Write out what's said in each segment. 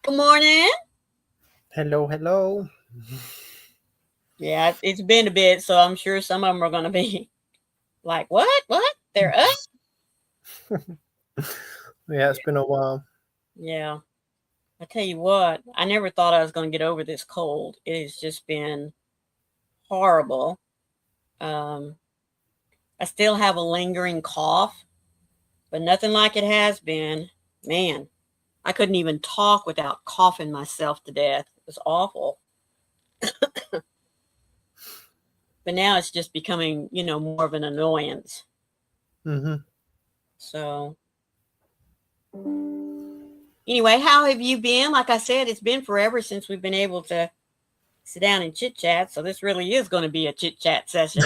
Good morning. Hello, hello. Yeah, it's been a bit, so I'm sure some of them are going to be like, what? What? They're up? Yeah, it's been a while. Yeah. I tell you what, I never thought I was going to get over this cold. It has just been horrible. Um, I still have a lingering cough, but nothing like it has been. Man, I couldn't even talk without coughing myself to death. It was awful. But now it's just becoming, more of an annoyance. Hmm. So, anyway, how have you been? Like I said, it's been forever since we've been able to sit down and chit chat. So this really is going to be a chit chat session.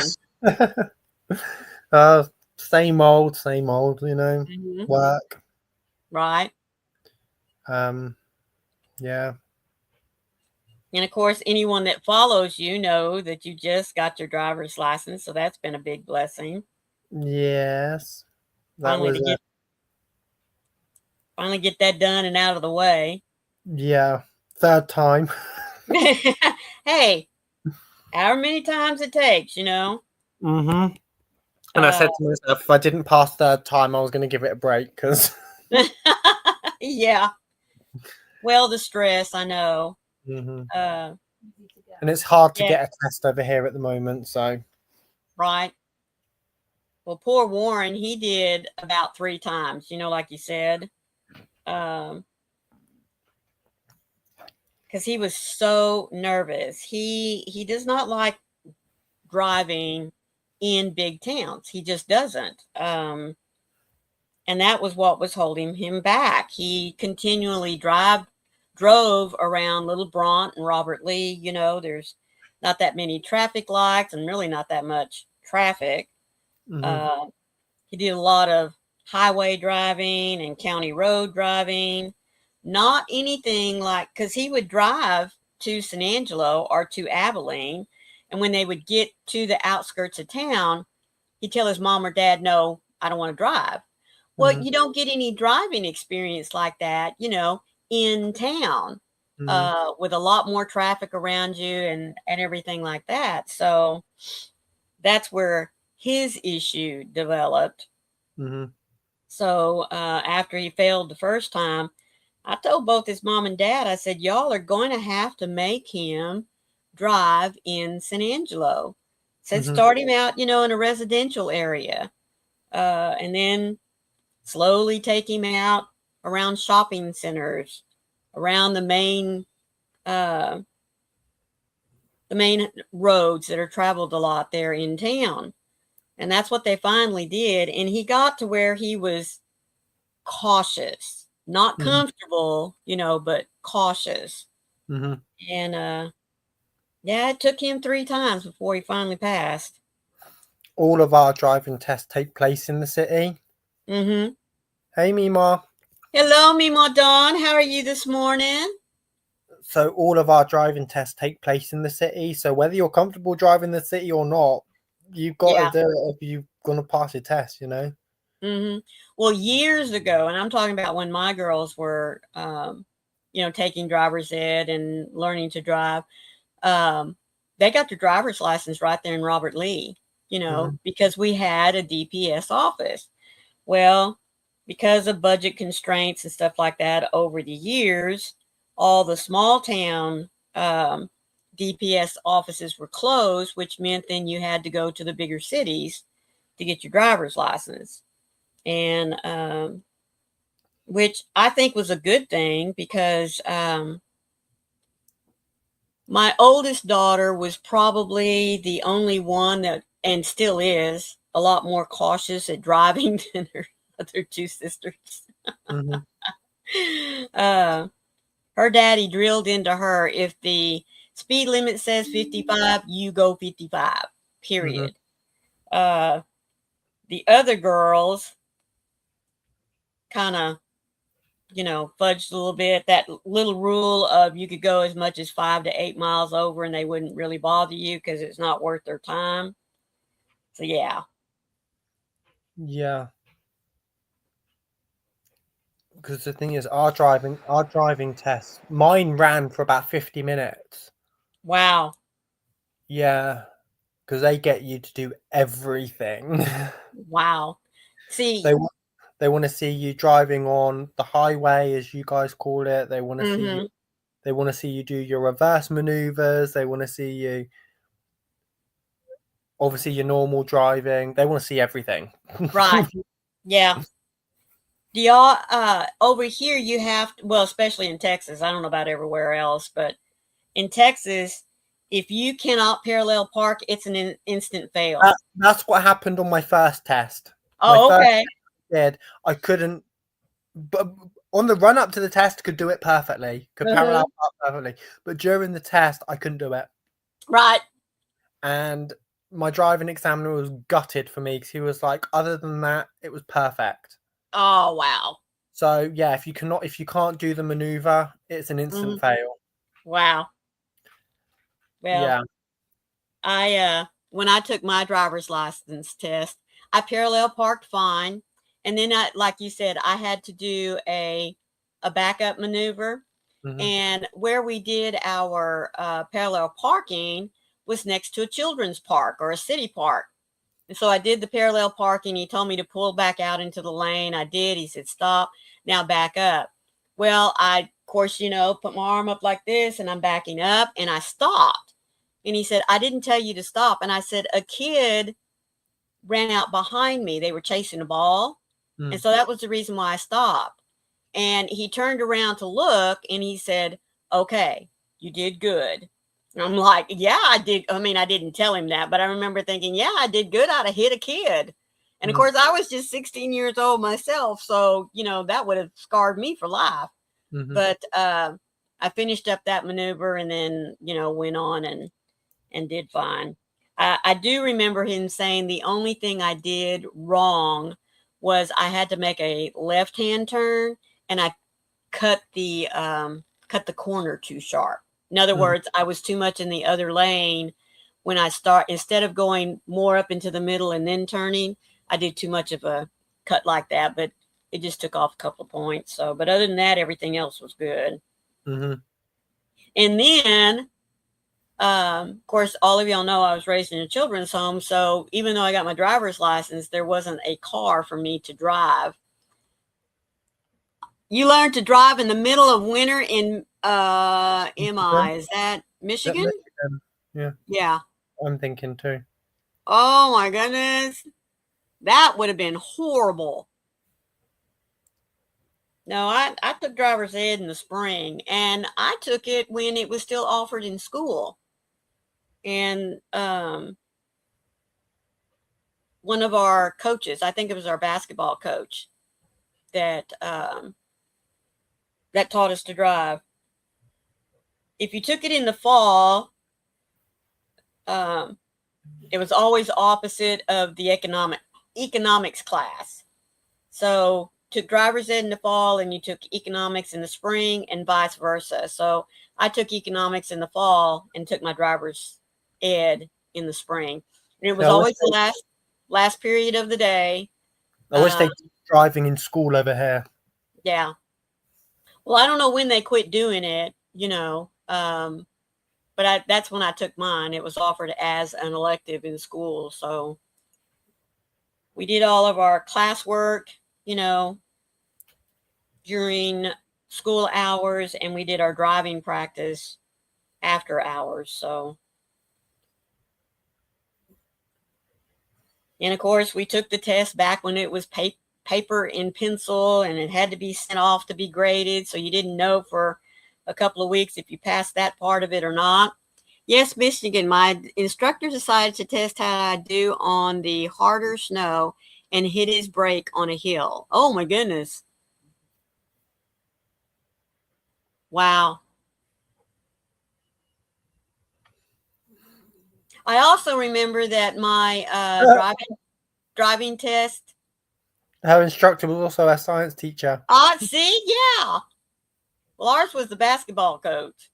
uh, same old, Hmm. work. Right. Um, yeah. And of course, anyone that follows you know that you just got your driver's license. So that's been a big blessing. Yes. That Finally was to get that done and out of the way. yeah, third time. Hey, however many times it takes. Hmm. And I Uh, said to myself, if I didn't pass third time, I was going to give it a break because. yeah. Well, the stress, I know. Hmm. Uh, And it's hard to yeah. get a test over here at the moment, so. Right. Well, poor Warren, he did about 3 times, like you said, because he was so nervous. He does not like driving in big towns. He just doesn't. And that was what was holding him back. He continually drove around Little Bronte and Robert Lee. There's not that many traffic lights and really not that much traffic. Hmm. Uh, He did a lot of highway driving and county road driving. Not anything like, because he would drive to San Angelo or to Abilene. And when they would get to the outskirts of town, he'd tell his mom or dad, no, I don't want to drive. Well, Hmm. you don't get any driving experience like that, in town Hmm. with a lot more traffic around you and everything like that. So that's where his issue developed. Hmm. So after he failed the first time, I told both his mom and dad, I said, y'all are going to have to make him drive in San Angelo. Said, Hmm. start him out, in a residential area. And then slowly take him out around shopping centers, around uh, the main roads that are traveled a lot there in town. And that's what they finally did. And he got to where he was cautious, not Hmm. comfortable, but cautious. Hmm. And yeah, it took him 3 times before he finally passed. All of our driving tests take place in the city. Mm-hmm. Hey, Mima. Hello, Mima Dawn. How are you this morning? So all of our driving tests take place in the city. So whether you're comfortable driving the city or not, you've got to Yeah. do it if you're gonna pass your test. Mm-hmm. Well, years ago, and I'm talking about when my girls were, taking driver's ed and learning to drive, um, they got their driver's license right there in Robert Lee, Hmm. because we had a DPS office. Well, because of budget constraints and stuff like that over the years, all the small town DPS offices were closed, which meant then you had to go to the bigger cities to get your driver's license. And which I think was a good thing because my oldest daughter was probably the only one that, and still is, a lot more cautious at driving than her other two sisters. Hmm. uh, Her daddy drilled into her, if the speed limit says 55, you go 55, Hmm. period. Uh, the other girls kind of, fudged a little bit. That little rule of you could go as much as 5 to 8 miles over and they wouldn't really bother you because it's not worth their time. So, yeah. Yeah. because the thing is, our driving test, mine ran for about 50 minutes. Wow. Yeah, because they get you to do everything. Wow. See. they they want to see you driving on the highway, as you guys call it. They want to see you. Mm-hmm. They want to see you do your reverse maneuvers. They want to see you, obviously, your normal driving. They want to see everything. Right. Yeah. Do y'all over here you have to, well, especially in Texas, I don't know about everywhere else, but in Texas, if you cannot parallel park, it's an instant fail. That's what happened on my first test. My Oh, first okay. test, I couldn't. But on the run up to the test, could do it perfectly. Could Mm-hmm. parallel park perfectly. But during the test, I couldn't do it. Right. And my driving examiner was gutted for me because he was like, other than that, it was perfect. Oh, wow. So yeah, if you can't do the maneuver, it's an instant Mm-hmm. fail. Wow. Well, Yeah. I when I took my driver's license test, I parallel parked fine, and then I, like you said, I had to do a backup maneuver, Mm-hmm. and where we did our parallel parking was next to a children's park or a city park. And so I did the parallel parking. He told me to pull back out into the lane. I did. He said, stop, now back up. Well, I, of course, put my arm up like this and I'm backing up and I stopped. And he said, I didn't tell you to stop. And I said, a kid ran out behind me. They were chasing a ball. And so that was the reason why I stopped. And he turned around to look and he said, okay, you did good. And I'm like, yeah, I did. I mean, I didn't tell him that, but I remember thinking, yeah, I did good. I'd have hit a kid. And of course, I was just 16 years old myself. So, that would have scarred me for life. Mm-hmm. But I finished up that maneuver and then, went on and did fine. I do remember him saying the only thing I did wrong was I had to make a left-hand turn and I cut the corner too sharp. In other words, I was too much in the other lane when I start, instead of going more up into the middle and then turning, I did too much of a cut like that, but it just took off a couple of points. So, but other than that, everything else was good. Mm-hmm. And then of course, all of y'all know I was raised in a children's home. So even though I got my driver's license, there wasn't a car for me to drive. You learned to drive in the middle of winter in is that Michigan? Yeah, Yeah. I'm thinking too. Oh my goodness. That would have been horrible. No, I took driver's ed in the spring and I took it when it was still offered in school. And one of our coaches, I think it was our basketball coach, that that taught us to drive. If you took it in the fall, it was always opposite of the economics class. So took driver's ed in the fall and you took economics in the spring and vice versa. So I took economics in the fall and took my driver's ed in the spring. And it was always the last period of the day. I wish they keep driving in school over here. Yeah. Well, I don't know when they quit doing it, but that's when I took mine. It was offered as an elective in school. So we did all of our classwork, during school hours, and we did our driving practice after hours. So, and of course, we took the test back when it was paper and pencil, and it had to be sent off to be graded. So you didn't know for a couple of weeks if you passed that part of it or not. Yes, Michigan, my instructor decided to test how I do on the harder snow and hit his brake on a hill. Oh my goodness. Wow. I also remember that my driving test. Her instructor was also a science teacher. See, yeah. Well, ours was the basketball coach.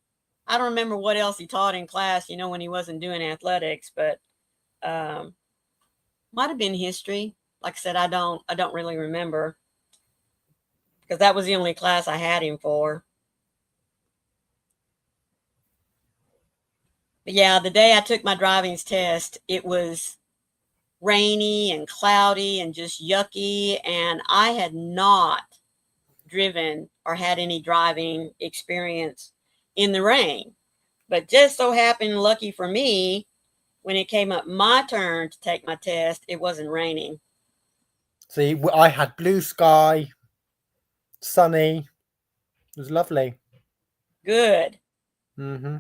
I don't remember what else he taught in class, when he wasn't doing athletics, but might have been history. Like I said, I don't really remember. because that was the only class I had him for. But yeah, the day I took my driving test, it was rainy and cloudy and just yucky, and I had not driven or had any driving experience in the rain. But just so happened, lucky for me, when it came up my turn to take my test, it wasn't raining. See, I had blue sky, sunny. It was lovely. Good. Mm-hmm.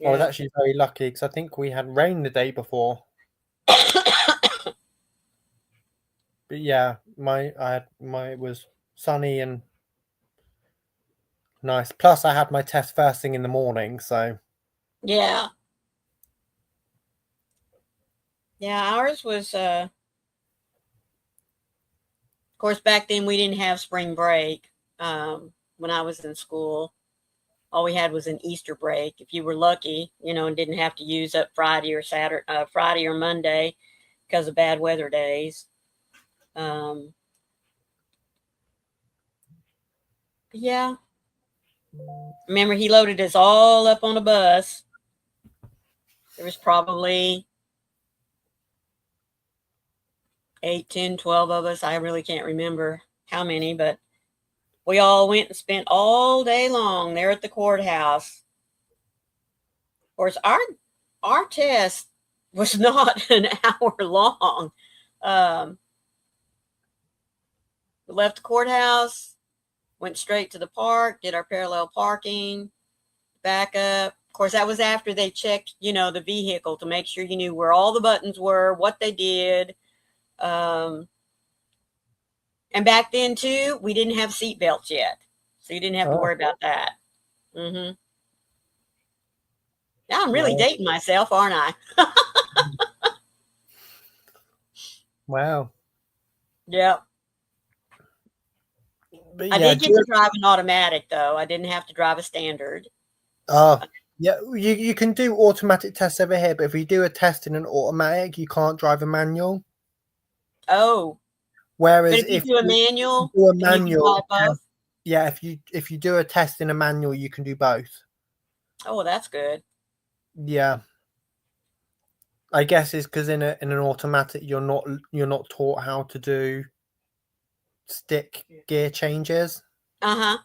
I was Yeah. actually very lucky because I think we had rain the day before. But yeah, it was sunny and nice. Plus, I had my test first thing in the morning, so Yeah. Yeah, ours was of course back then we didn't have spring break when I was in school. All we had was an Easter break if you were lucky, and didn't have to use up Friday or Friday or Monday because of bad weather days. Um, yeah. Remember, he loaded us all up on a bus. There was probably 8, 10, 12 of us. I really can't remember how many, but we all went and spent all day long there at the courthouse. Of course, our test was not an hour long. Um, we left the courthouse, went straight to the park, did our parallel parking, back up. Of course, that was after they checked, the vehicle to make sure you knew where all the buttons were, what they did. And back then, too, we didn't have seat belts yet. So you didn't have to worry about that. Mm-hmm. Now I'm really dating myself, aren't I? wow. Yep. But I yeah, did get to drive an automatic, though. I didn't have to drive a standard. Yeah, you can do automatic tests over here, but if you do a test in an automatic, you can't drive a manual. Oh. Whereas But if you do a manual, do a then you can drive both? yeah, if you do a test in a manual, you can do both. Oh, well, that's good. Yeah. I guess it's because in an automatic you're not taught how to do stick gear changes. Uh-huh.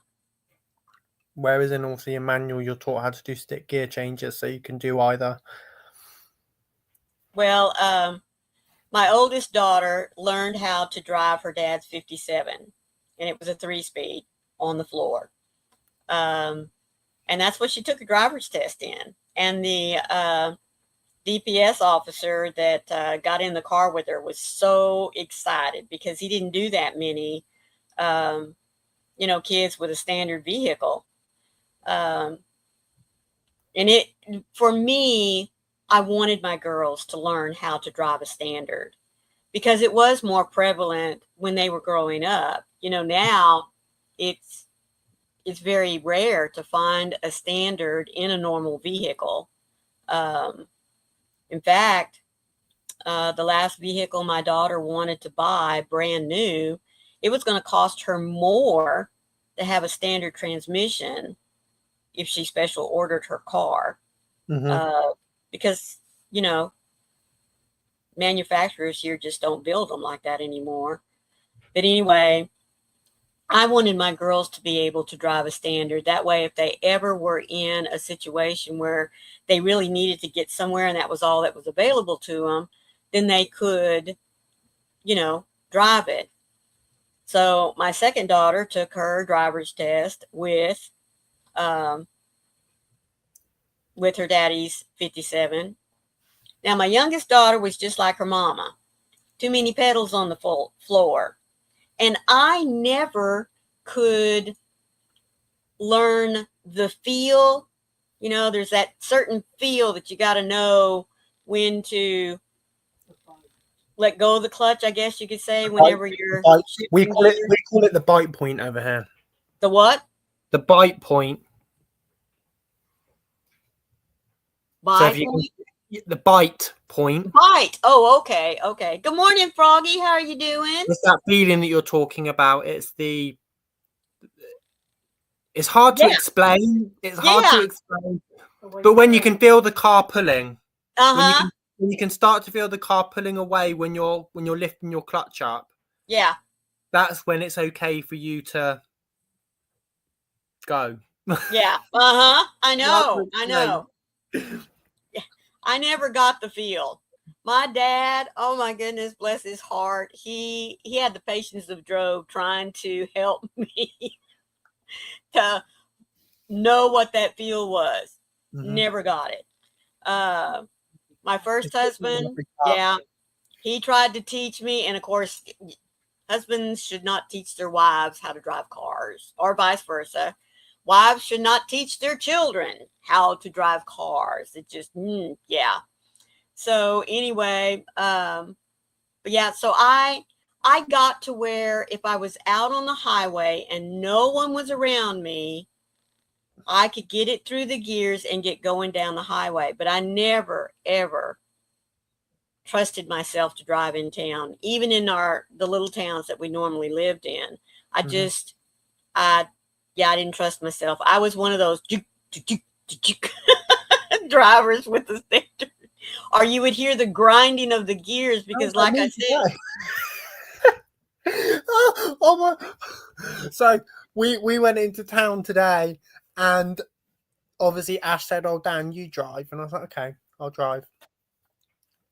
Whereas in also your manual you're taught how to do stick gear changes, so you can do either. Well, my oldest daughter learned how to drive her dad's 57, and it was a 3-speed on the floor. And that's what she took a driver's test in. And the DPS officer that got in the car with her was so excited because he didn't do that many, kids with a standard vehicle. And for me, I wanted my girls to learn how to drive a standard because it was more prevalent when they were growing up. Now it's very rare to find a standard in a normal vehicle. In fact, the last vehicle my daughter wanted to buy, brand new, it was going to cost her more to have a standard transmission if she special ordered her car. Because, manufacturers here just don't build them like that anymore. But anyway, I wanted my girls to be able to drive a standard. That way, if they ever were in a situation where they really needed to get somewhere and that was all that was available to them, then they could, drive it. So my second daughter took her driver's test with her daddy's 57. Now, my youngest daughter was just like her mama. Too many pedals on the floor. And I never could learn the feel. There's that certain feel that you got to know when to let go of the clutch, I guess you could say, whenever you're we call it the bite point over here. The what? The bite point. Bite point? The bite point. Bite. Oh, okay. Okay. Good morning, Froggy. How are you doing? It's that feeling that you're talking about. It's hard to explain. It's hard Yeah. to explain. But when you can feel the car pulling, when Uh-huh. you can start to feel the car pulling away when you're lifting your clutch up, Yeah. that's when it's okay for you to go. Yeah. Uh-huh. I Hard to know. I explain. know. I never got the feel. My dad, oh my goodness, bless his heart. He had the patience of Job trying to help me to know what that feel was. Mhm. Never got it. My first It's different in husband, every car. yeah, he tried to teach me, and of course, husbands should not teach their wives how to drive cars, or vice versa. Wives should not teach their children how to drive cars. It just, yeah. So anyway, but yeah, so I got to where if I was out on the highway and no one was around me, I could get it through the gears and get going down the highway. But I never ever trusted myself to drive in town, even in the little towns that we normally lived in. I just I yeah, I didn't trust myself. I was one of those drivers with the stick, or you would hear the grinding of the gears because, like I said, Oh my! So we went into town today, and obviously Ash said, "Oh, Dan, you drive," and I was like, "Okay, I'll drive."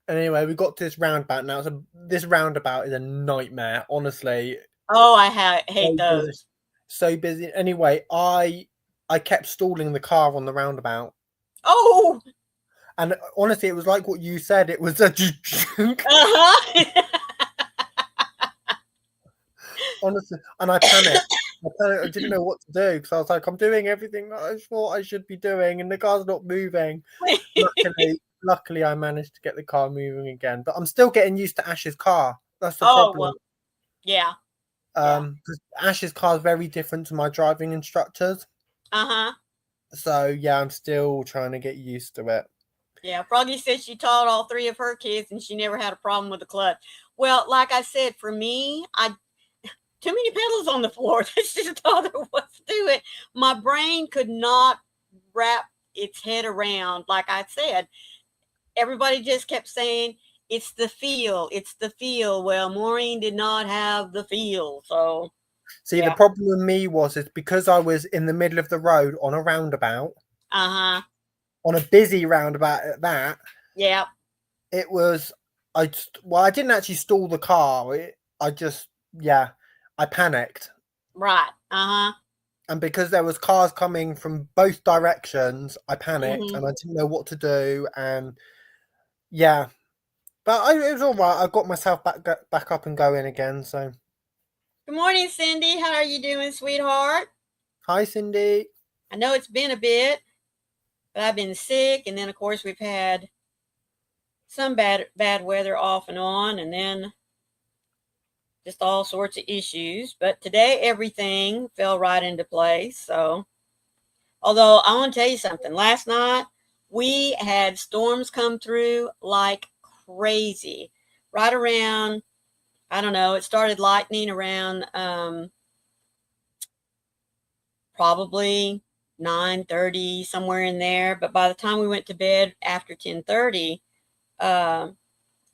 And anyway, we got to this roundabout now. So this roundabout is a nightmare, honestly. oh, I hate So busy. those. So busy. Anyway, I kept stalling the car on the roundabout, Oh, and honestly, it was like what you said. It was a uh-huh. honestly, and I panicked. I didn't know what to do because I was like, I'm doing everything that I thought I should be doing, and the car's not moving. Luckily, I managed to get the car moving again, but I'm still getting used to Ash's car. That's the Oh, problem. well, yeah, yeah. Because Ash's car is very different to my driving instructors. Uh-huh. So yeah, I'm still trying to get used to it. Yeah, Froggy said she taught all three of her kids and she never had a problem with the clutch. Well, like I said, for me, too many pedals on the floor. That's just all there was to it. My brain could not wrap its head around. Like I said, everybody just kept saying, it's the feel. It's the feel. Well, Maureen did not have the feel. So, See, the yeah. problem with me is because I was in the middle of the road on a roundabout, Uh-huh. on a busy roundabout at that. Yeah. It was, I didn't actually stall the car. I panicked. Right. Uh-huh. And because there was cars coming from both directions, I panicked Mm-hmm. and I didn't know what to do. And yeah, but it was all right. I got myself back up and going again. So, Good morning, Cindy. How are you doing, sweetheart? hi, Cindy. I know it's been a bit, but I've been sick, and then of course we've had some bad weather off and on, and then just all sorts of issues. But today everything fell right into place. So, although I want to tell you something, last night we had storms come through like crazy. Right around, I don't know, it started lightning around probably 9:30, somewhere in there. But by the time we went to bed after 10:30, the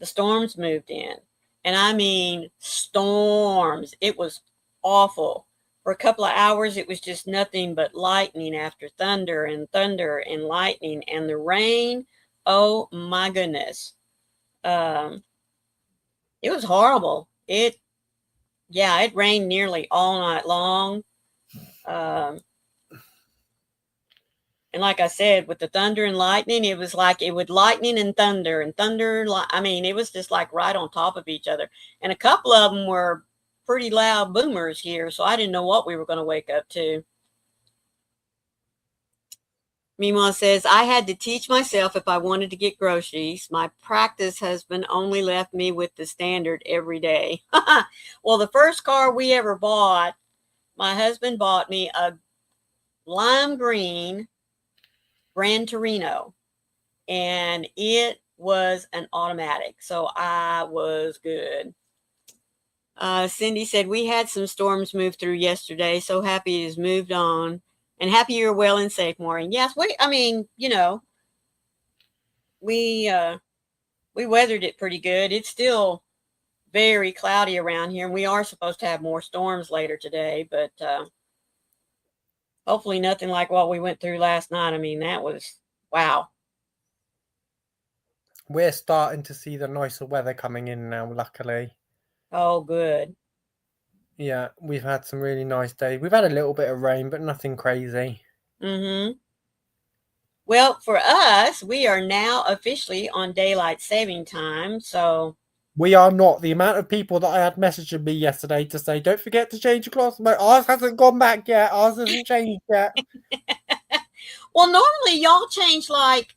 storms moved in. And I mean storms. It was awful. For a couple of hours, it was just nothing but lightning after thunder and lightning. And the rain, oh my goodness. Um, it was horrible. It rained nearly all night long. Um, And like I said, with the thunder and lightning, it was like it would lightning and thunder. I mean, it was just like right on top of each other. And a couple of them were pretty loud boomers here, so I didn't know what we were going to wake up to. Mima says, I had to teach myself if I wanted to get groceries. My practice husband only left me with the standard every day. Well, the first car we ever bought, my husband bought me a lime green Gran Torino, and it was an automatic, so I was good. Cindy said, we had some storms move through yesterday. So happy it has moved on. And happy you're well and safe, Maureen. Yes, I mean, we weathered it pretty good. It's still very cloudy around here, and we are supposed to have more storms later today, but hopefully nothing like what we went through last night. I mean, that was wow. We're starting to see the nicer weather coming in now, luckily. Oh, good. Yeah, we've had some really nice days. We've had a little bit of rain, but nothing crazy. Mm-hmm. Well, for us, we are now officially on daylight saving time, so we are not. The amount of people that I had messaging me yesterday to say, don't forget to change your clothes. Ours hasn't gone back yet. Ours hasn't changed yet. Well, normally y'all change like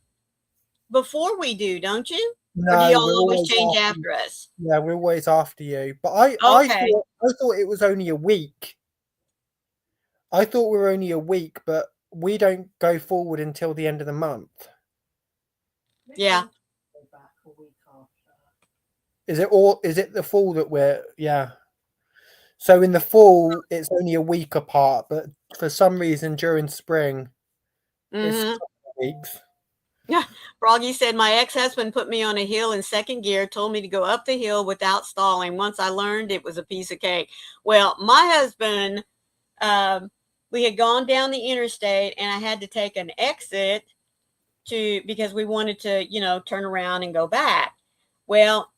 before we do, don't you? No, or do y'all always change after us? Yeah, we're always after you. But I thought it was only a week. I thought we were only a week, but we don't go forward until the end of the month. Yeah. Is it the fall that we're so in the fall it's only a week apart, but for some reason during spring it's weeks. Yeah. Froggy said, my ex-husband put me on a hill in second gear, told me to go up the hill without stalling. Once I learned, it was a piece of cake. Well, my husband, we had gone down the interstate and I had to take an exit because we wanted to, turn around and go back. Well,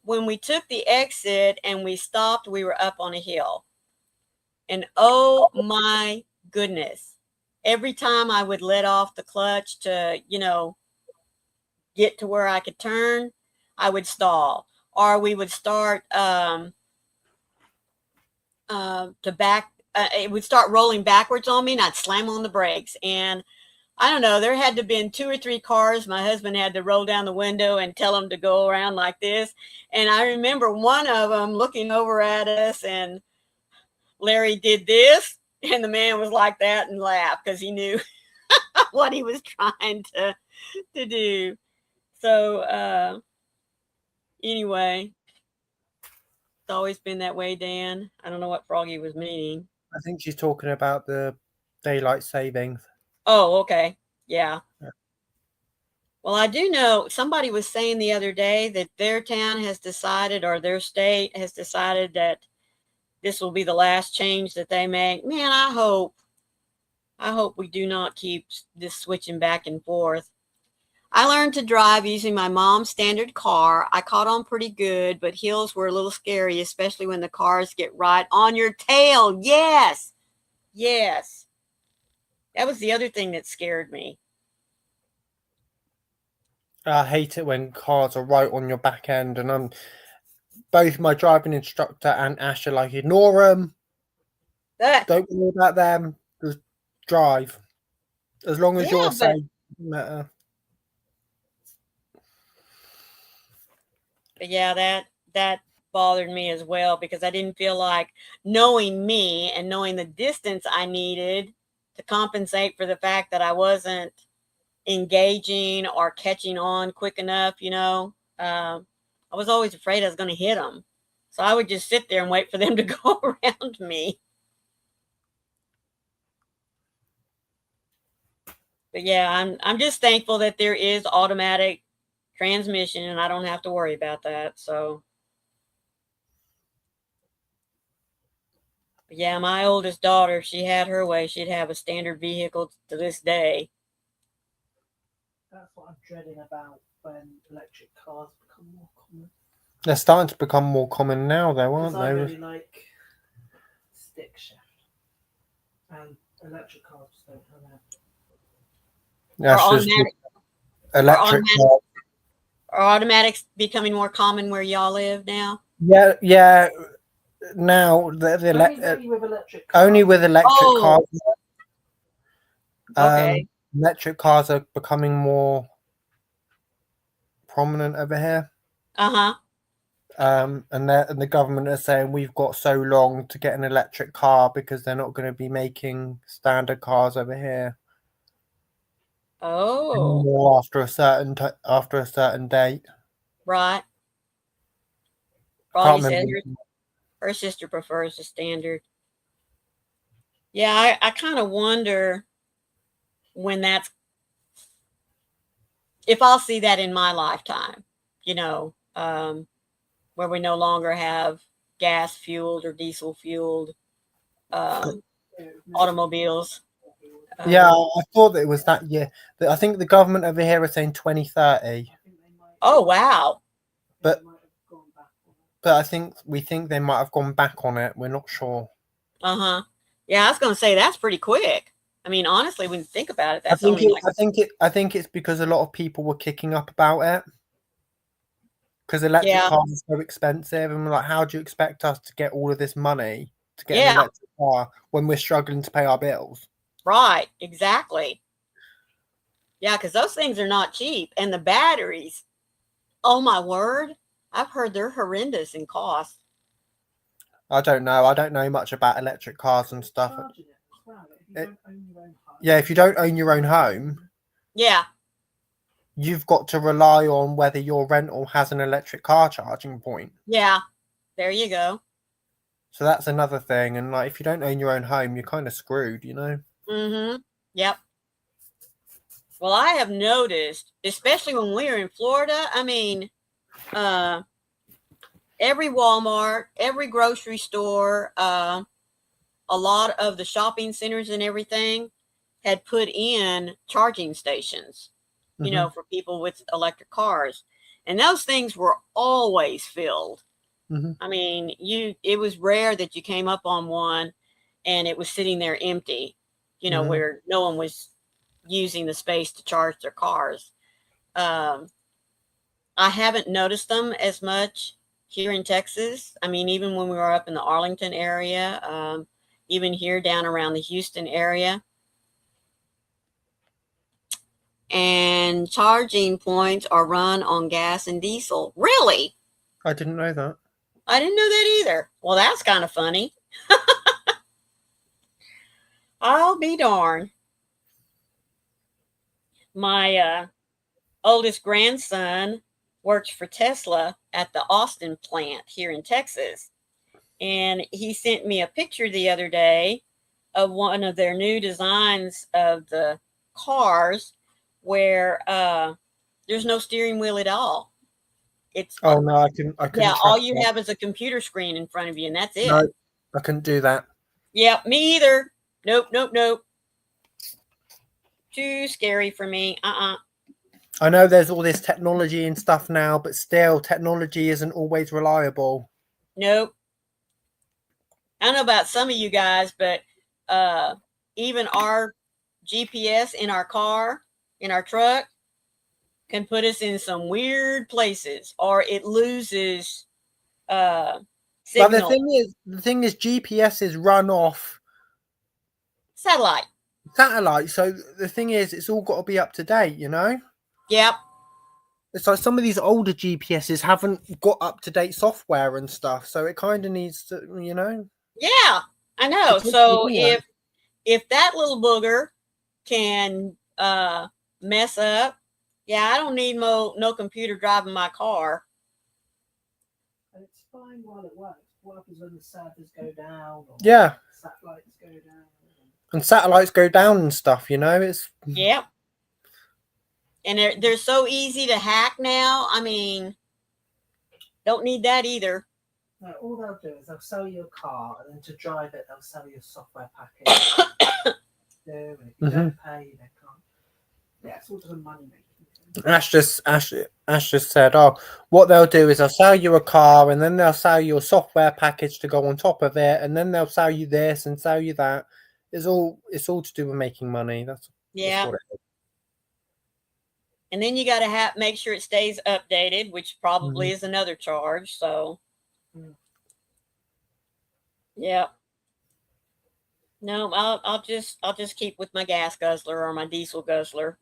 when we took the exit and we stopped, we were up on a hill. And oh my goodness, every time I would let off the clutch to, get to where I could turn, I would stall. Or we would start to back, it would start rolling backwards on me and I'd slam on the brakes. And I don't know, there had to have been 2 or 3 cars. My husband had to roll down the window and tell them to go around like this. And I remember one of them looking over at us and Larry did this. And the man was like that and laughed because he knew what he was trying to do. So anyway, it's always been that way, Dan. I don't know what Froggy was meaning. I think she's talking about the daylight savings. Oh, okay. Yeah. Well, I do know somebody was saying the other day that their town has decided or their state has decided that this will be the last change that they make. Man, I hope we do not keep this switching back and forth. I learned to drive using my mom's standard car. I caught on pretty good, but hills were a little scary, especially when the cars get right on your tail. Yes. Yes. That was the other thing that scared me. I hate it when cars are right on your back end, and both my driving instructor and Ash are like, ignore them. Don't worry about them. Just drive. As long as you're safe, doesn't matter. But yeah, that bothered me as well because I didn't feel like, knowing me and knowing the distance I needed to compensate for the fact that I wasn't engaging or catching on quick enough, I was always afraid I was going to hit them. So I would just sit there and wait for them to go around me. But yeah, I'm just thankful that there is automatic transmission and I don't have to worry about that. So but yeah, my oldest daughter, if she had her way, she'd have a standard vehicle to this day. That's what I'm dreading about when electric cars become more common. They're starting to become more common now, though, aren't they? I really like stick shift, and electric cars don't have that. That's just electric cars. Are automatics becoming more common where y'all live now? Yeah. Now only with electric cars. Okay. Electric cars are becoming more prominent over here. And the government are saying we've got so long to get an electric car because they're not going to be making standard cars over here. Oh, more after a certain date. right. I can't Bronte said remember. her sister prefers the standard. Yeah, I kind of wonder when that's if I'll see that in my lifetime, you know, where we no longer have gas fueled or diesel fueled um, automobiles. Yeah, Um, I thought that it was that year. I think the government over here is saying 2030, oh, wow. but I think they might have gone back on it. We're not sure. Uh huh. Yeah, I was going to say that's pretty quick. I mean, honestly, when you think about it, I that's think only it. like, I think it's because a lot of people were kicking up about it because electric yeah, cars are so expensive, and we're like, how do you expect us to get all of this money to get an yeah, electric car when we're struggling to pay our bills? right, exactly. Yeah, because those things are not cheap. And the batteries, oh my word, I've heard they're horrendous in cost. I don't know. I don't know much about electric cars and stuff. Yeah, if you don't own your own home, Yeah, you've got to rely on whether your rental has an electric car charging point. yeah, there you go. So that's another thing. And like, if you don't own your own home, you're kind of screwed, you know? Mm-hmm. Yep. Well, I have noticed, especially when we were in Florida, I mean, uh, every Walmart, every grocery store, a lot of the shopping centers and everything had put in charging stations, you Mm-hmm. know, for people with electric cars. And those things were always filled. Mm-hmm. I mean, it was rare that you came up on one and it was sitting there empty, you know, Mm-hmm. where no one was using the space to charge their cars. Um, I haven't noticed them as much here in Texas. I mean, even when we were up in the Arlington area, even here down around the Houston area. And charging points are run on gas and diesel. Really? I didn't know that. I didn't know that either. Well, that's kind of funny. I'll be darned. My oldest grandson works for Tesla at the Austin plant here in Texas. And he sent me a picture the other day of one of their new designs of the cars where there's no steering wheel at all. It's Oh no, I yeah, couldn't all trust you that. have is a computer screen in front of you, and that's it. No, I couldn't do that. Yeah, me either. Nope, nope, nope. Too scary for me. I know there's all this technology and stuff now, but still, technology isn't always reliable. Nope. I don't know about some of you guys, but even our GPS in our car, in our truck, can put us in some weird places, or it loses But signal. the thing is, GPS is run off Satellite. satellite. So the thing is, it's all got to be up to date, you know? Yep. It's like some of these older GPSs haven't got up to date software and stuff. So it kind of needs to, you know? Yeah, I know. So if that little booger can mess up, yeah, I don't need no computer driving my car. And it's fine while it works. What happens when the servers go down? Or Yeah. satellites go down. And satellites go down and stuff, you know? It's Yep. And they're so easy to hack now. I mean, don't need that either. No, all they'll do is they'll sell you a car, and then to drive it, they'll sell you a software package. And if you don't pay, they can't. Yeah, it's all just a money making. Ash just said, "Oh, what they'll do is they'll sell you a car, and then they'll sell you a software package to go on top of it, and then they'll sell you this and sell you that. It's all to do with making money. That's what it is. And then you got to make sure it stays updated, which probably is another charge. So, yeah. No, I'll just keep with my gas guzzler or my diesel guzzler.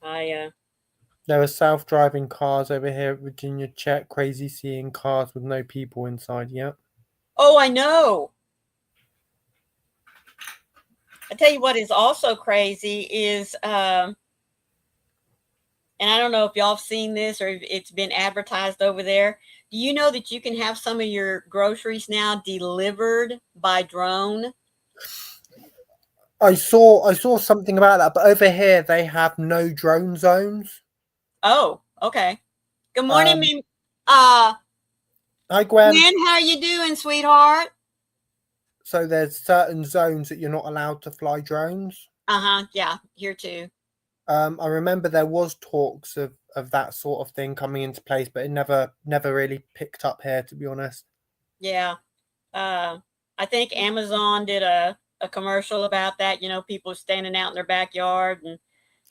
There are self-driving cars over here at Virginia. Check. Crazy seeing cars with no people inside yet. Oh, I know. I tell you what is also crazy is and I don't know if y'all have seen this or if it's been advertised over there. Do you know that you can have some of your groceries now delivered by drone? I saw something about that, but over here they have no drone zones. Oh, okay. Good morning, Um, uh, Hi Gwen. Gwen. How are you doing, sweetheart? So there's certain zones that you're not allowed to fly drones. Yeah, here too. I remember there was talks of that sort of thing coming into place, but it never really picked up here, to be honest. Yeah. I think Amazon did a commercial about that. You know, people standing out in their backyard and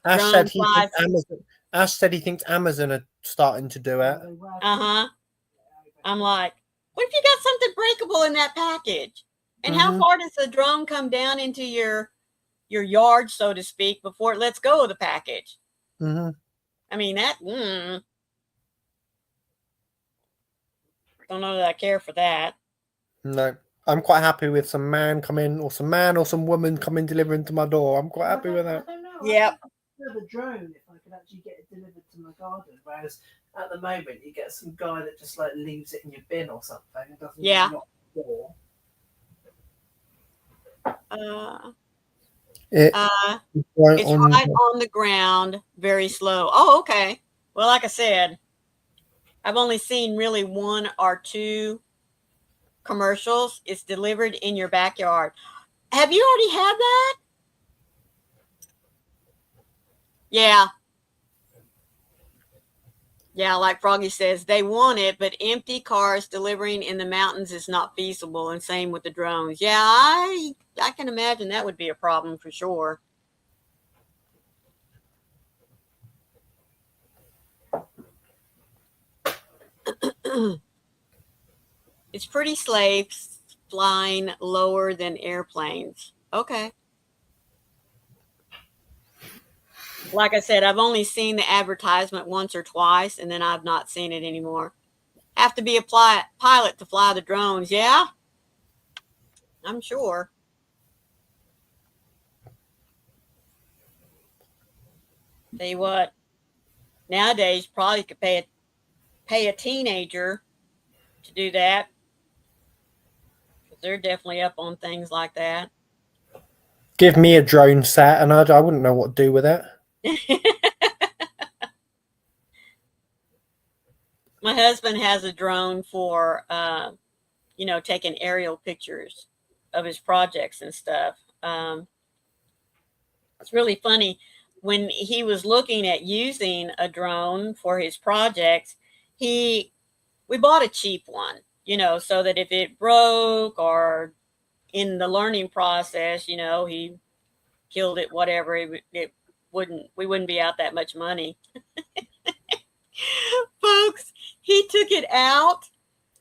Ash drone said flies. Ash said he thinks Amazon are starting to do it. I'm like, what if you got something breakable in that package? And how far does the drone come down into your yard, so to speak, before it lets go of the package? I mean, that, don't know that I care for that. No, I'm quite happy with some man or some woman coming delivering to my door. I'm quite happy with that. I don't know. Yep. The drone, if I could actually get it delivered to my garden, whereas at the moment you get some guy that just like leaves it in your bin or something and doesn't knock the door. It's right on the ground, very slow. Oh, okay. Well, like I said, I've only seen really 1 or 2 commercials. It's delivered in your backyard. Have you already had that? Yeah. Yeah, like Froggy says, they want it, but empty cars delivering in the mountains is not feasible, and same with the drones. Yeah, I can imagine that would be a problem for sure. It's pretty slaves flying lower than airplanes. Okay. Like I said, I've only seen the advertisement once or twice, and then I've not seen it anymore. Have to be a pilot to fly the drones. Yeah, I'm sure. Tell you what, nowadays probably could pay a teenager to do that, because they're definitely up on things like that. Give me a drone set, and I wouldn't know what to do with it. My husband has a drone for, taking aerial pictures of his projects and stuff. It's really funny. When he was looking at using a drone for his projects, we bought a cheap one, so that if it broke or in the learning process, he killed it, whatever, we wouldn't be out that much money. Folks, he took it out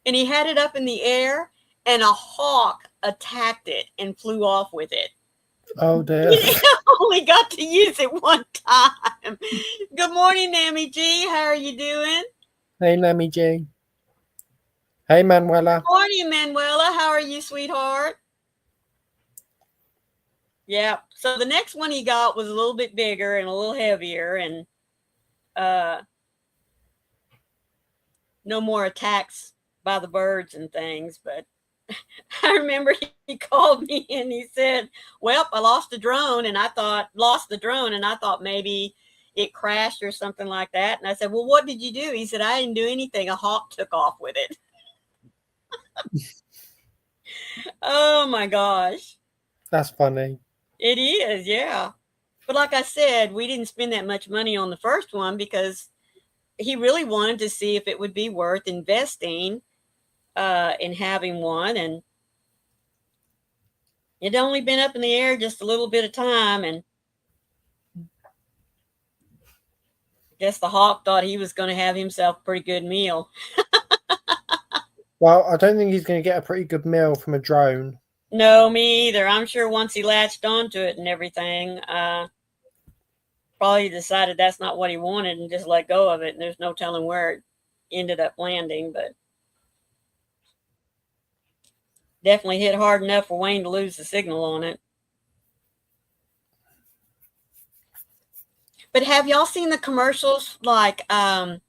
and he had it up in the air, and a hawk attacked it and flew off with it. Oh dear. He only got to use it one time. Good morning, Nammy G. How are you doing? Hey, Nammy G. Hey, Manuela. Good morning, Manuela. How are you, sweetheart? Yeah. So the next one he got was a little bit bigger and a little heavier, and no more attacks by the birds and things. But I remember he called me and he said, well, I lost the drone. And I thought maybe it crashed or something like that. And I said, well, what did you do? He said, I didn't do anything. A hawk took off with it. Oh my gosh. That's funny. It is, yeah. But like I said, we didn't spend that much money on the first one because he really wanted to see if it would be worth investing in having one. And it had only been up in the air just a little bit of time, and I guess the hawk thought he was going to have himself a pretty good meal. Well, I don't think he's going to get a pretty good meal from a drone. No, me either. I'm sure once he latched onto it and everything, probably decided that's not what he wanted and just let go of it. And there's no telling where it ended up landing, but definitely hit hard enough for Wayne to lose the signal on it. But have y'all seen the commercials like I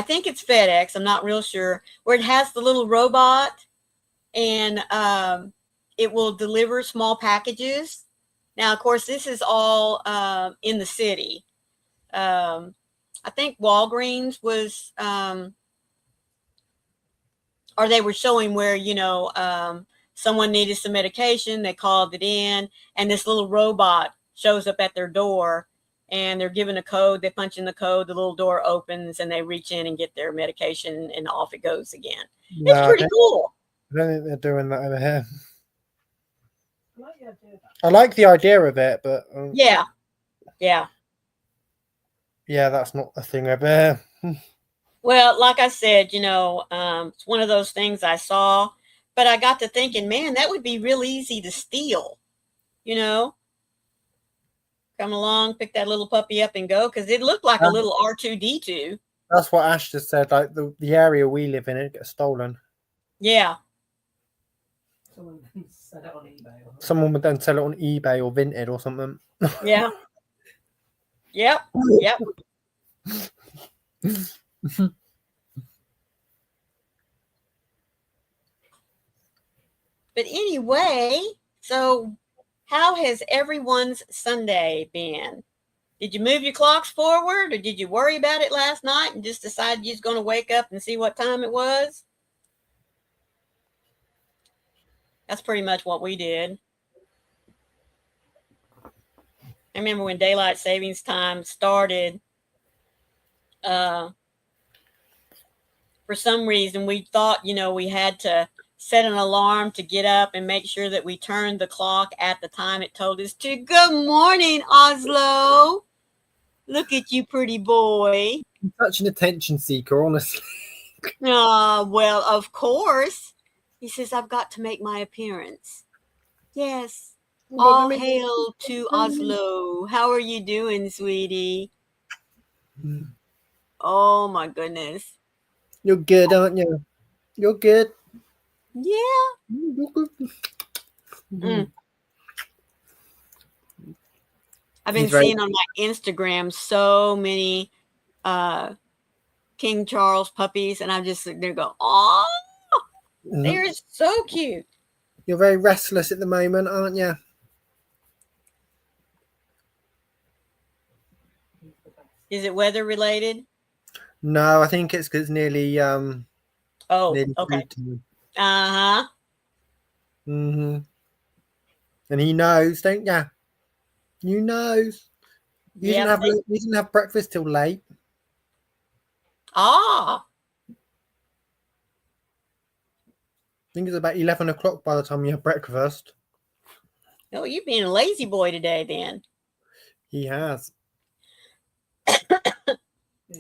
think it's FedEx, I'm not real sure, where it has the little robot and it will deliver small packages. Now, of course, this is all in the city. I think Walgreens was, or they were showing where, someone needed some medication, they called it in, and this little robot shows up at their door, and they're given a code, they punch in the code, the little door opens, and they reach in and get their medication, and off it goes again. No, It's pretty cool. I don't think they're doing that over here. I like the idea of that. I like the idea of it, but Yeah, that's not a thing over here. well, like I said, it's one of those things I saw, but I got to thinking, man, that would be real easy to steal. Come along, pick that little puppy up and go, because it looked like a little R2D2. That's what Ash just said. Like the area we live in, it gets stolen. Yeah. Someone can sell it on eBay. Someone would then sell it on eBay or Vinted or something. Yeah. Yep. But anyway, so how has everyone's Sunday been? Did you move your clocks forward, or did you worry about it last night and just decide you was going to wake up and see what time it was? That's pretty much what we did. I remember when daylight savings time started, for some reason we thought, we had to set an alarm to get up and make sure that we turned the clock at the time it told us to. Good morning, Oslo. Look at you, pretty boy. I'm such an attention seeker, honestly. Well, of course. He says, I've got to make my appearance. Yes. All hail to Oslo. How are you doing, sweetie? Oh, my goodness. You're good, aren't you? You're good. Yeah. You're good. I've been seeing on my Instagram so many King Charles puppies, and I'm just sitting there going, oh, they're so cute. You're very restless at the moment, aren't you? Is it weather related? No, I think it's because nearly okay. Uh-huh. Mm-hmm. And he knows, don't you? You knows. You didn't have breakfast till late. Ah. I think it's about 11 o'clock by the time you have breakfast. Oh, you've been a lazy boy today, then. He has. He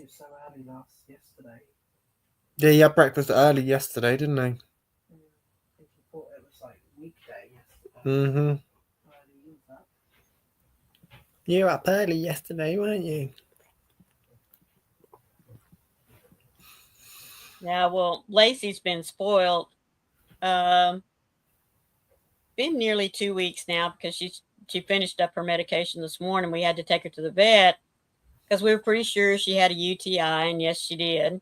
was so early yesterday. Yeah, he had breakfast early yesterday, didn't he? I think he thought it was like weekday yesterday. Mm-hmm. That. You were up early yesterday, weren't you? Yeah, well, Lacey's been spoiled. Been nearly 2 weeks now because she finished up her medication this morning. We had to take her to the vet because we were pretty sure she had a UTI, and yes, she did.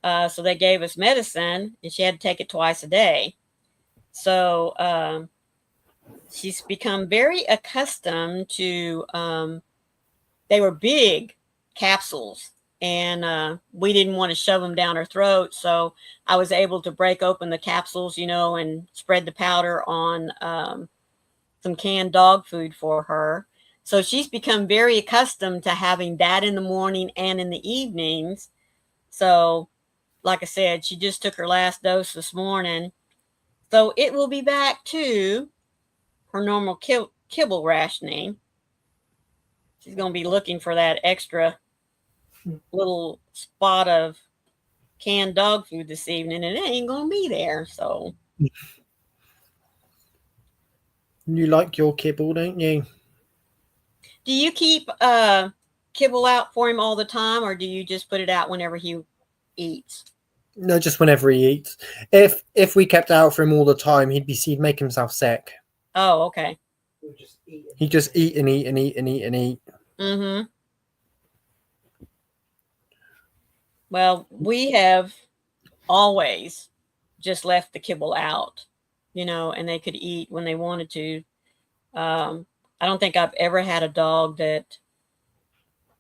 So they gave us medicine, and she had to take it twice a day. So she's become very accustomed to, they were big capsules, and we didn't want to shove them down her throat. So I was able to break open the capsules, and spread the powder on some canned dog food for her. So she's become very accustomed to having that in the morning and in the evenings. So, like I said, she just took her last dose this morning. So it will be back to her normal kibble rationing. She's going to be looking for that extra little spot of canned dog food this evening, and it ain't going to be there. So you like your kibble, don't you? Do you keep kibble out for him all the time, or do you just put it out whenever he eats? No, just whenever he eats. If we kept it out for him all the time, he'd make himself sick. Oh, okay. We'll just eat. He just eat and eat and eat and eat and eat. Mm-hmm. Well, we have always just left the kibble out, and they could eat when they wanted to. I don't think I've ever had a dog that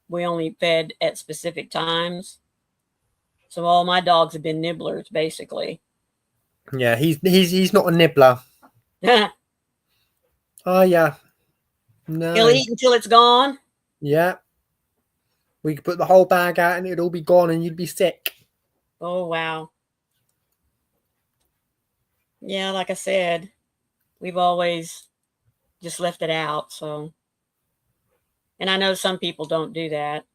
we only fed at specific times. So all my dogs have been nibblers, basically. Yeah, he's not a nibbler. Oh yeah. No. He'll eat until it's gone. Yeah. We could put the whole bag out and it'd all be gone and you'd be sick. Oh, wow. Yeah, like I said, we've always just left it out. So, and I know some people don't do that.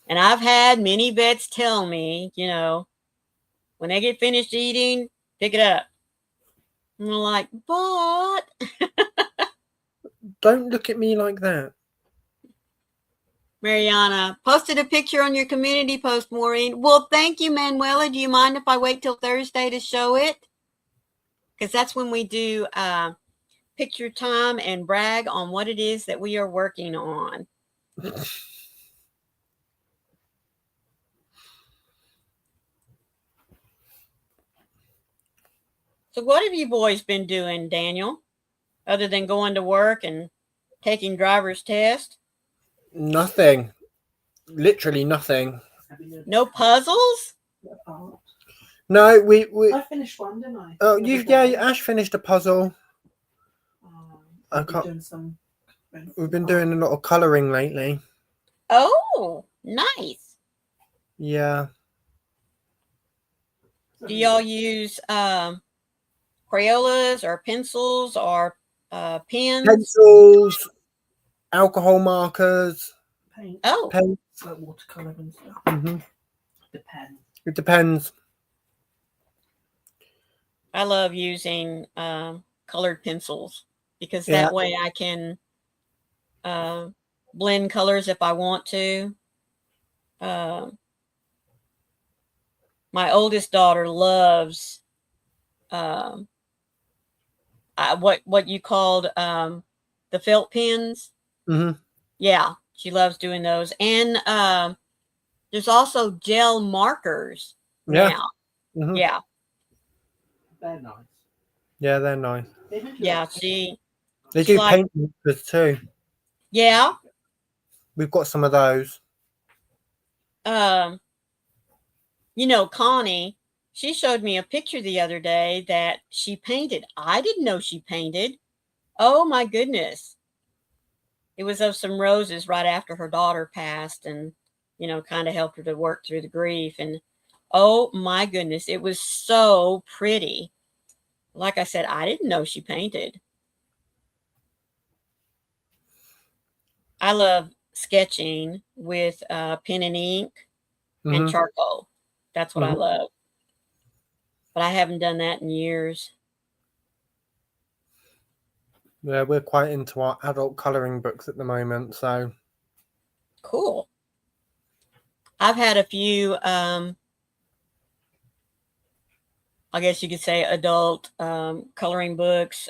And I've had many vets tell me, when they get finished eating, pick it up. And I'm like, but. Don't look at me like that. Mariana posted a picture on your community post, Maureen. Well, thank you, Manuela. Do you mind if I wait till Thursday to show it? Because that's when we do picture time and brag on what it is that we are working on. So what have you boys been doing, Daniel, other than going to work and taking driver's test? Nothing. Literally nothing. No puzzles? No, we I finished one, didn't I? Oh, Ash finished a puzzle. I can't. We've been doing a lot of colouring lately. Oh, nice. Yeah. Do y'all use Crayolas or pencils or pens? Pencils, alcohol markers. Paint. Oh. Paint. Like watercolour and stuff. Mm-hmm. Depends. It depends. I love using colored pencils because that way I can blend colors if I want to. My oldest daughter loves what you called the felt pens. Mm-hmm. Yeah, she loves doing those. And there's also gel markers now. Mm-hmm. Yeah. They're nice. Yeah, they're nice. Yeah, they do paint markers too. Yeah. We've got some of those. Connie, she showed me a picture the other day that she painted. I didn't know she painted. Oh my goodness. It was of some roses right after her daughter passed and, kind of helped her to work through the grief. And oh my goodness, it was so pretty. Like I said, I didn't know she painted. I love sketching with pen and ink and charcoal. That's what I love. But I haven't done that in years. Yeah, we're quite into our adult colouring books at the moment, so. Cool. I've had a few, I guess you could say adult coloring books,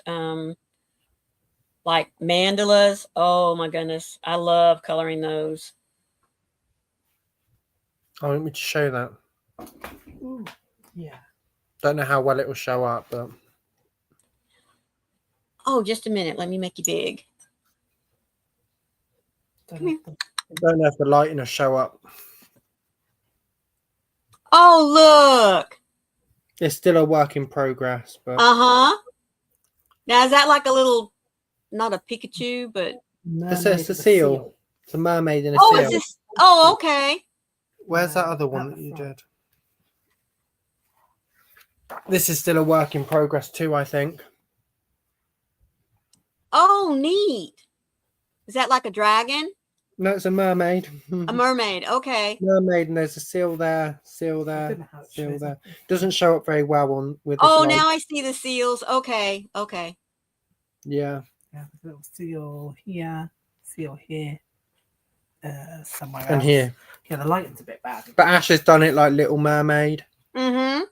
like mandalas. Oh my goodness. I love coloring those. Oh, let me just show that. Ooh, yeah. Don't know how well it will show up, but. Oh, just a minute. Let me make you big. Come here. Don't know if the lighting will show up. Oh, look. It's still a work in progress, but. Uh-huh. Now, is that like a little, not a Pikachu, but. It's a seal. It's a mermaid and a seal. seal. Is this? Oh, okay. Where's that other one that you did? This is still a work in progress too, I think. Oh, neat. Is that like a dragon? No, it's a mermaid. A mermaid, okay. Mermaid, and there's a seal there, seal there, seal there. Doesn't show up very well on with. Oh, now I see the seals. Okay, okay. Yeah. Yeah, a little seal here, somewhere else. And here. Yeah, the lighting's a bit bad. But Ash has done it like Little Mermaid. Mm-hmm.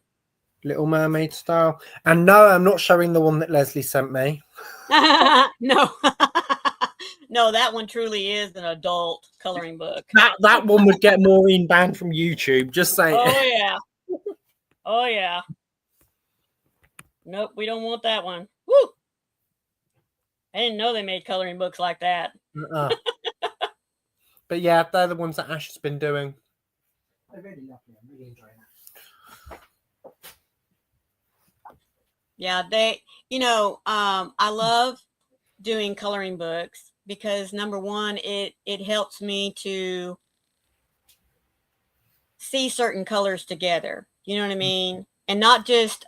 Little Mermaid style. And no, I'm not showing the one that Leslie sent me. No. No, that one truly is an adult coloring book. That one would get Maureen banned from YouTube. Just saying. Oh yeah. Oh yeah. Nope, we don't want that one. Woo! I didn't know they made coloring books like that. But yeah, they're the ones that Ash has been doing. They're really lovely. I'm really enjoying it. Yeah, I love doing coloring books because number one, it helps me to see certain colors together. You know what I mean? And not just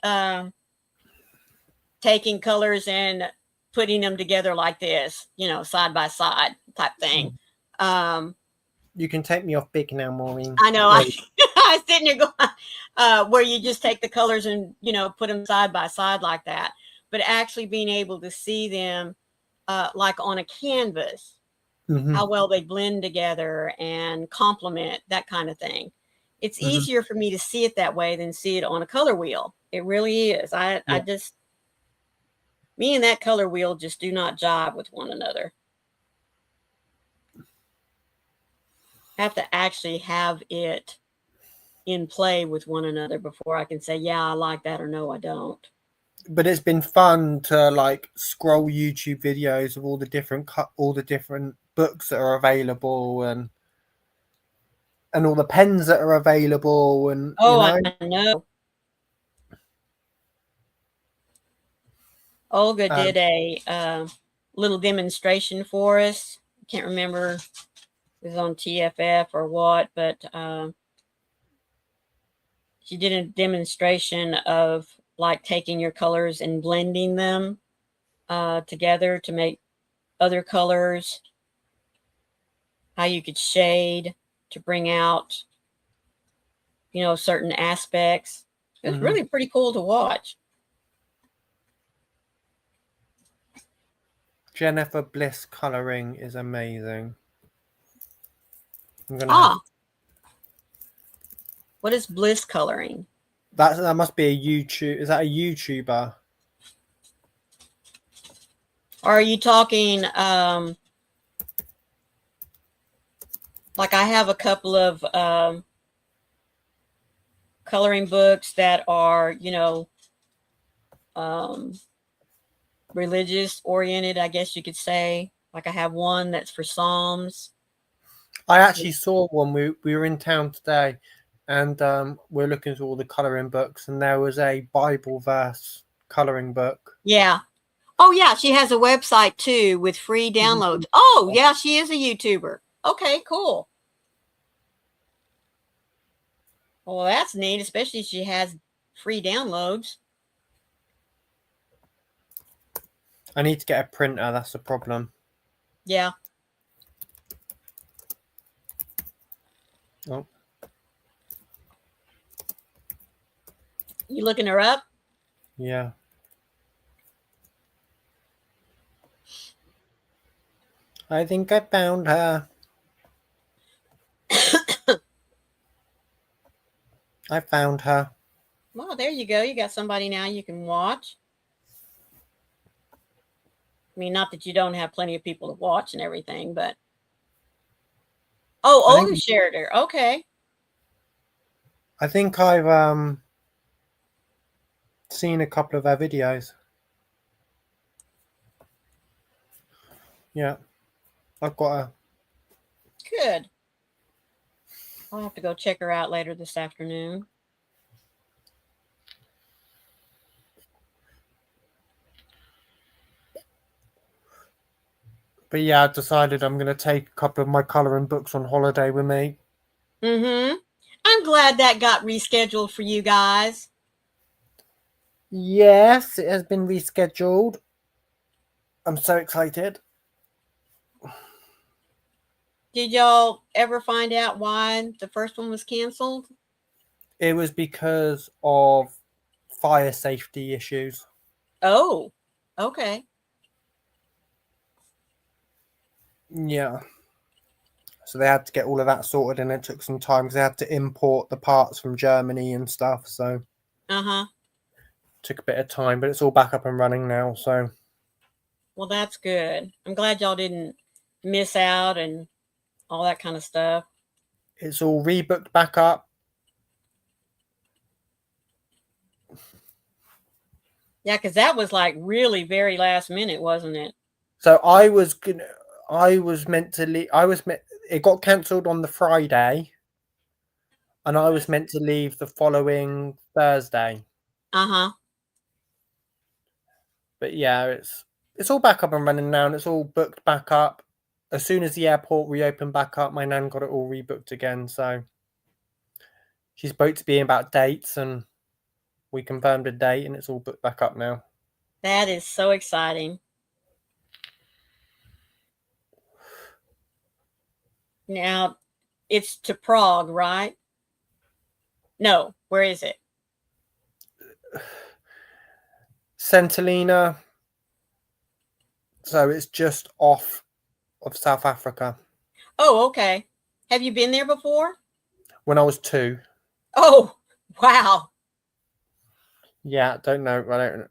taking colors and putting them together like this, side by side type thing. You can take me off big now, Maureen. I know. I was sitting there going, where you just take the colors and, put them side by side like that. But actually being able to see them like on a canvas, how well they blend together and complement, that kind of thing. It's easier for me to see it that way than see it on a color wheel. It really is. Me and that color wheel just do not jive with one another. I have to actually have it in play with one another before I can say, yeah, I like that, or no, I don't. But it's been fun to like scroll YouTube videos of all the different books that are available and all the pens that are available. And I know. Olga did a little demonstration for us. I can't remember if it was on TFF or what, but she did a demonstration of like taking your colors and blending them together to make other colors, how you could shade to bring out, certain aspects. It was really pretty cool to watch. Jennifer Bliss coloring is amazing. What is Bliss coloring? That must be a YouTube. Is that a YouTuber? Or are you talking like I have a couple of coloring books that are, religious oriented, I guess you could say. Like I have one that's for Psalms. I actually saw one. We were in town today, and we're looking through all the coloring books, and there was a Bible verse coloring book. Yeah. Oh yeah, she has a website too with free downloads. Oh yeah, she is a YouTuber. Okay, cool. Well, that's neat, especially if she has free downloads. I need to get a printer. That's the problem. Yeah. Oh. You looking her up? Yeah. I think I found her. I found her. Well, there you go. You got somebody now you can watch. I mean, not that you don't have plenty of people to watch and everything, but... Oh, Olga shared her. Okay. I think I've seen a couple of her videos. Yeah. I've got her. Good. I'll have to go check her out later this afternoon. But yeah, I decided I'm going to take a couple of my coloring books on holiday with me. I'm glad that got rescheduled for you guys. Yes, it has been rescheduled. I'm so excited. Did y'all ever find out why the first one was canceled? It was because of fire safety issues. Oh, okay. Yeah. So they had to get all of that sorted, and it took some time because they had to import the parts from Germany and stuff. So took a bit of time, but it's all back up and running now. So well, that's good. I'm glad y'all didn't miss out and all that kind of stuff. It's all rebooked back up. Yeah, because that was like really very last minute, wasn't it? So I was meant to leave. It got cancelled on the Friday, and I was meant to leave the following Thursday. Uh-huh. But yeah, it's all back up and running now, and it's all booked back up. As soon as the airport reopened back up, my nan got it all rebooked again. So she spoke to me about dates, and we confirmed a date, and it's all booked back up now. That is so exciting. Now, it's to Prague, right? No, where is it? Centelina. So it's just off of South Africa. Oh, okay. Have you been there before? When I was 2. Oh, wow. Yeah, don't know. I don't.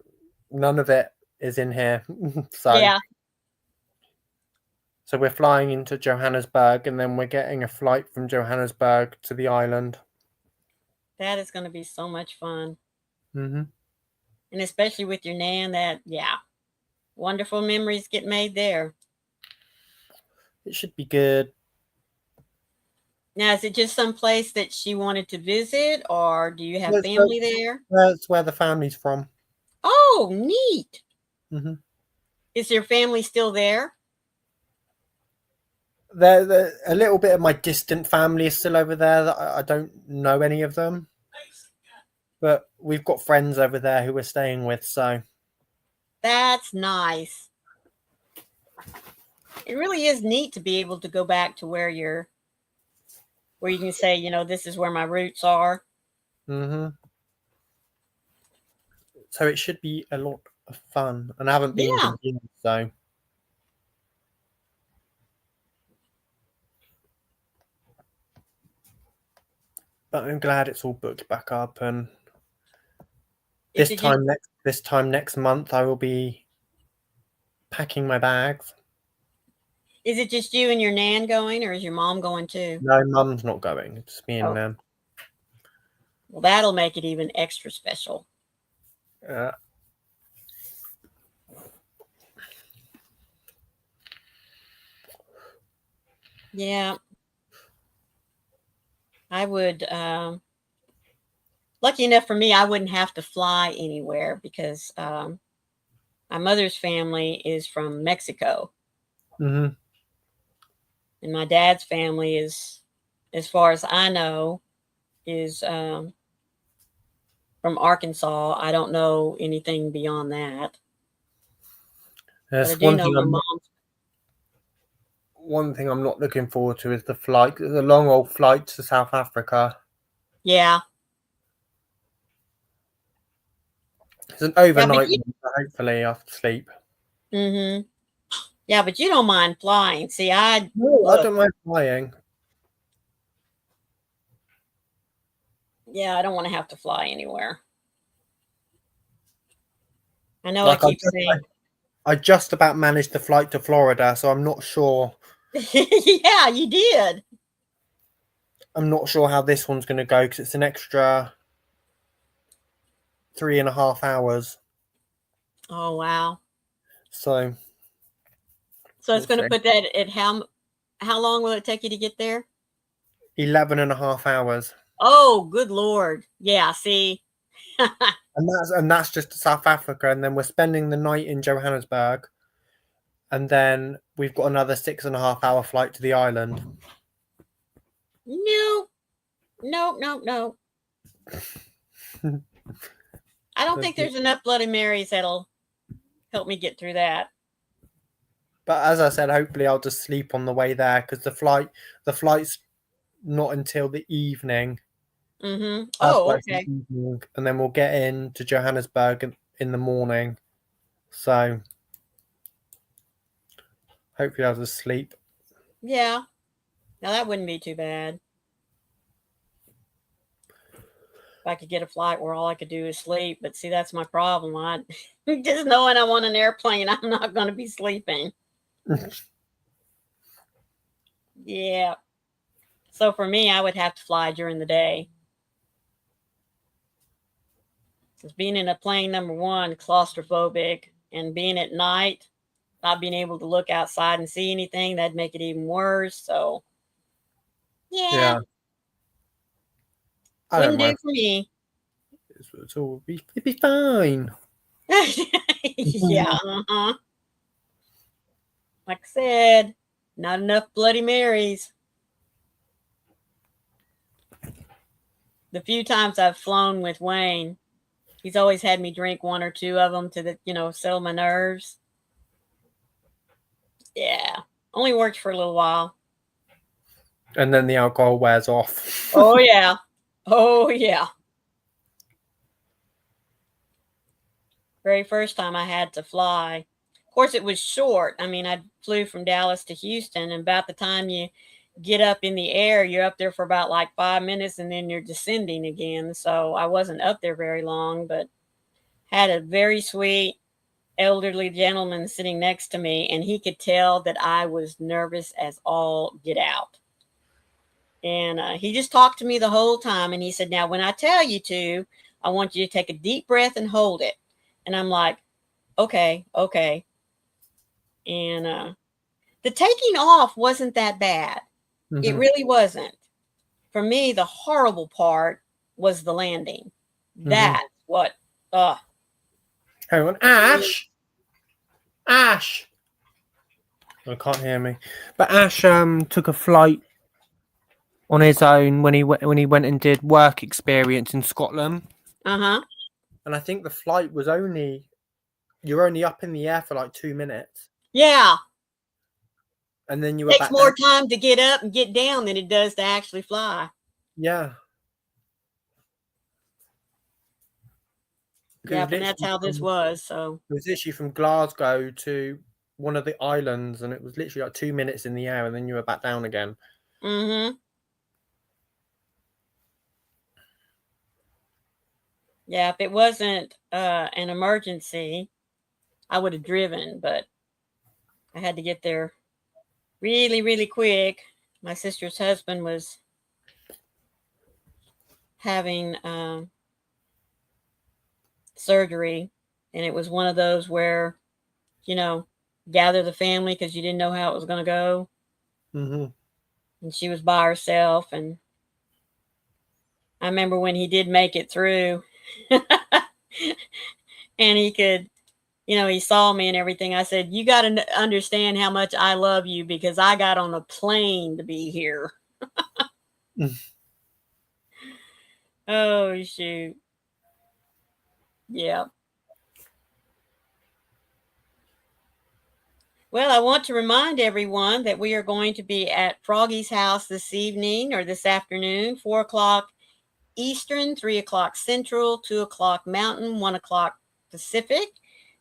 None of it is in here. So Yeah. So we're flying into Johannesburg, and then we're getting a flight from Johannesburg to the island. That is going to be so much fun. Mm-hmm. And especially with your nan, wonderful memories get made there. It should be good. Now, is it just some place that she wanted to visit, or do you have family there? That's where the family's from. Oh, neat. Mm-hmm. Is your family still there? A little bit of my distant family is still over there. That I don't know any of them, but we've got friends over there who we're staying with. So that's nice. It really is neat to be able to go back to where you can say, this is where my roots are. Mm-hmm. So it should be a lot of fun, and I haven't been to years, so. But I'm glad it's all booked back up, and this time next month I will be packing my bags. Is it just you and your nan going, or is your mom going too? No, Mum's not going. It's me and Nan. Well, that'll make it even extra special. Yeah. I would, lucky enough for me, I wouldn't have to fly anywhere because my mother's family is from Mexico. Mm-hmm. And my dad's family is, as far as I know, is from Arkansas. I don't know anything beyond that. There's but I do know my mom's. One thing I'm not looking forward to is the flight. The long old flight to South Africa. Yeah. It's an overnight one, so hopefully I have to sleep. Mm-hmm. Yeah, but you don't mind flying. See, I don't mind flying. Yeah, I don't want to have to fly anywhere. I know I keep saying. I just about managed the flight to Florida, so I'm not sure. Yeah, you did. I'm not sure how this one's going to go because it's an extra 3.5 hours. Oh, wow. So it's going to put that at how long will it take you to get there? 11.5 hours. Oh, good Lord. Yeah, see. and that's just South Africa, and then we're spending the night in Johannesburg, and then we've got another 6.5 hour flight to the island. No. I don't think there's enough Bloody Marys that'll help me get through that. But as I said, hopefully I'll just sleep on the way there because the flight's not until the evening. Mm-hmm. Oh, okay. Evening, and then we'll get into Johannesburg in the morning. So hopefully I'll just sleep. Yeah. Now that wouldn't be too bad. If I could get a flight where all I could do is sleep, but see, that's my problem. Just knowing I'm on an airplane, I'm not going to be sleeping. Yeah. So for me, I would have to fly during the day. Because being in a plane, number one, claustrophobic, and being at night, not being able to look outside and see anything, that'd make it even worse. So, yeah, I don't wouldn't do mind. for me. It'd be fine. Yeah, uh-huh. Like I said, not enough Bloody Marys. The few times I've flown with Wayne, he's always had me drink one or two of them to settle my nerves. Yeah, only worked for a little while. And then the alcohol wears off. Oh yeah, oh yeah. Very first time I had to fly. Of course, it was short. I mean, I flew from Dallas to Houston, and about the time you get up in the air, you're up there for about like 5 minutes, and then you're descending again. So I wasn't up there very long, but had a very sweet elderly gentleman sitting next to me, and he could tell that I was nervous as all get out. And he just talked to me the whole time, and he said, "Now, when I tell you to, I want you to take a deep breath and hold it." And I'm like, okay. And the taking off wasn't that bad. It really wasn't. For me, the horrible part was the landing. That's what, Hang on, Ash. Ash. I can't hear me. But Ash took a flight on his own when he went and did work experience in Scotland. Uh-huh. And I think the flight was you're only up in the air for like 2 minutes. Yeah. And then you It takes more time to get up and get down than it does to actually fly. Yeah. Yeah, but that's how this was. So it was literally from Glasgow to one of the islands, and it was literally like 2 minutes in the air, and then you were back down again. Mm-hmm. Yeah, if it wasn't an emergency, I would have driven, but I had to get there really, really quick. My sister's husband was having surgery, and it was one of those where, gather the family because you didn't know how it was going to go. Mm-hmm. And she was by herself, and I remember when he did make it through and he could, he saw me and everything. I said, "You got to understand how much I love you because I got on a plane to be here." Oh, shoot. Yeah. Well, I want to remind everyone that we are going to be at Froggy's house this evening or this afternoon, 4 o'clock Eastern, 3 o'clock Central, 2 o'clock Mountain, 1 o'clock Pacific.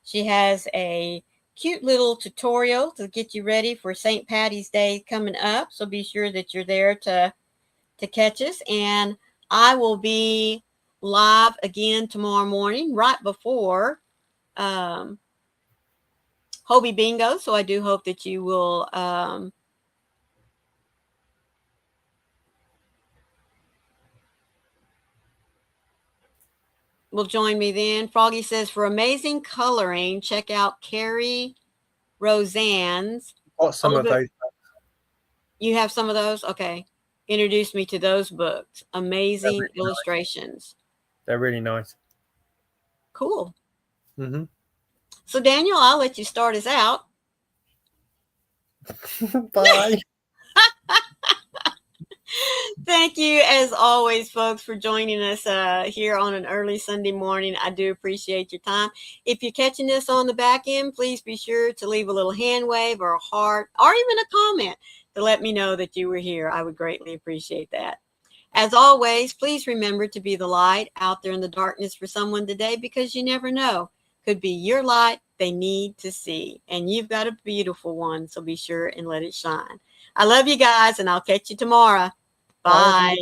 She has a cute little tutorial to get you ready for St. Patty's Day coming up. So be sure that you're there to catch us. And I will be live again tomorrow morning, right before Hobie Bingo. So I do hope that you will join me then. Froggy says, for amazing coloring, check out Carrie Roseanne's. Got some of those. You have some of those? Okay. Introduce me to those books. Amazing really illustrations. Nice. They're really nice. Cool. Mm-hmm. So, Daniel, I'll let you start us out. Bye. Thank you, as always, folks, for joining us here on an early Sunday morning. I do appreciate your time. If you're catching this on the back end, please be sure to leave a little hand wave or a heart or even a comment to let me know that you were here. I would greatly appreciate that. As always, please remember to be the light out there in the darkness for someone today, because you never know. Could be your light they need to see. And you've got a beautiful one, so be sure and let it shine. I love you guys, and I'll catch you tomorrow. Bye.